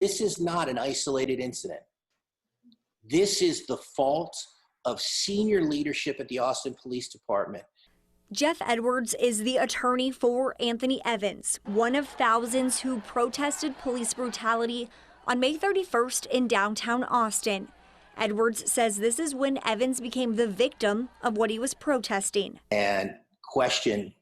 This is not an isolated incident. This is the fault of senior leadership at the Austin Police Department. Jeff Edwards is the attorney for Anthony Evans, one of thousands who protested police brutality on May 31st in downtown Austin. Edwards says this is when Evans became the victim of what he was protesting. And question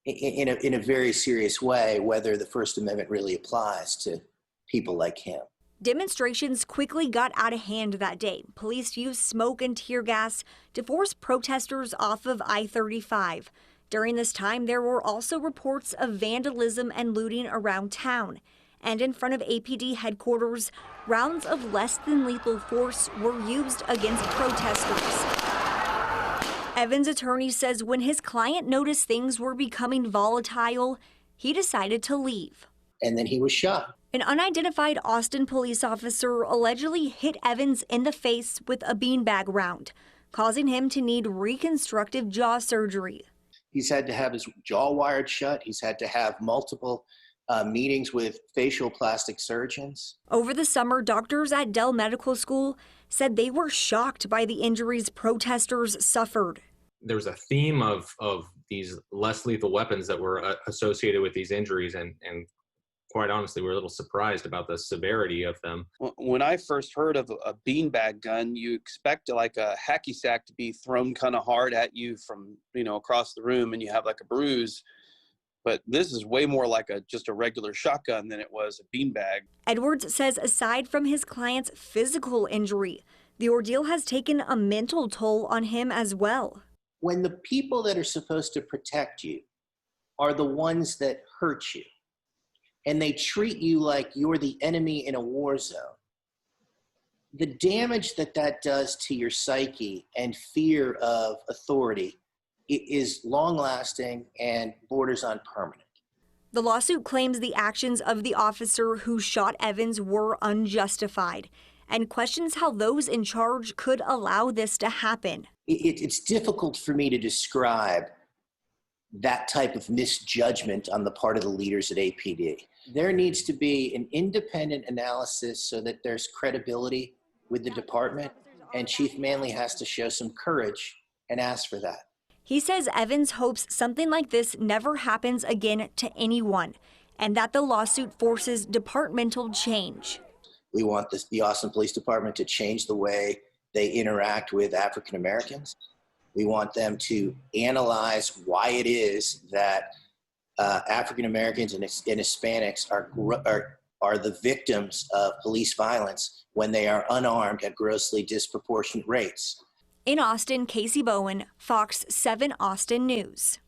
in a very serious way whether the First Amendment really applies to people like him. Demonstrations quickly got out of hand that day. Police used smoke and tear gas to force protesters off of I-35. During this time, there were also reports of vandalism and looting around town. And in front of APD headquarters, rounds of less than lethal force were used against protesters. Evans' attorney says when his client noticed things were becoming volatile, he decided to leave. And then he was shot. An unidentified Austin police officer allegedly hit Evans in the face with a beanbag round, causing him to need reconstructive jaw surgery. He's had to have his jaw wired shut. He's had to have multiple meetings with facial plastic surgeons. Over the summer, doctors at Dell Medical School said they were shocked by the injuries protesters suffered. There was a theme of these less lethal weapons that were associated with these injuries, and quite honestly, we're a little surprised about the severity of them. When I first heard of a beanbag gun, you expect like a hacky sack to be thrown kind of hard at you from, across the room, and you have like a bruise. But this is way more like just a regular shotgun than it was a beanbag. Edwards says aside from his client's physical injury, the ordeal has taken a mental toll on him as well. When the people that are supposed to protect you are the ones that hurt you, and they treat you like you're the enemy in a war zone, the damage that does to your psyche and fear of authority is long-lasting and borders on permanent. The lawsuit claims the actions of the officer who shot Evans were unjustified and questions how those in charge could allow this to happen. It's difficult for me to describe that type of misjudgment on the part of the leaders at APD. There needs to be an independent analysis so that there's credibility with the department, and Chief Manley has to show some courage and ask for that. He says Evans hopes something like this never happens again to anyone, and that the lawsuit forces departmental change. We want the Austin Police Department to change the way they interact with African Americans. We want them to analyze why it is that African Americans and Hispanics are the victims of police violence when they are unarmed at grossly disproportionate rates. In Austin, Casey Bowen, Fox 7 Austin News.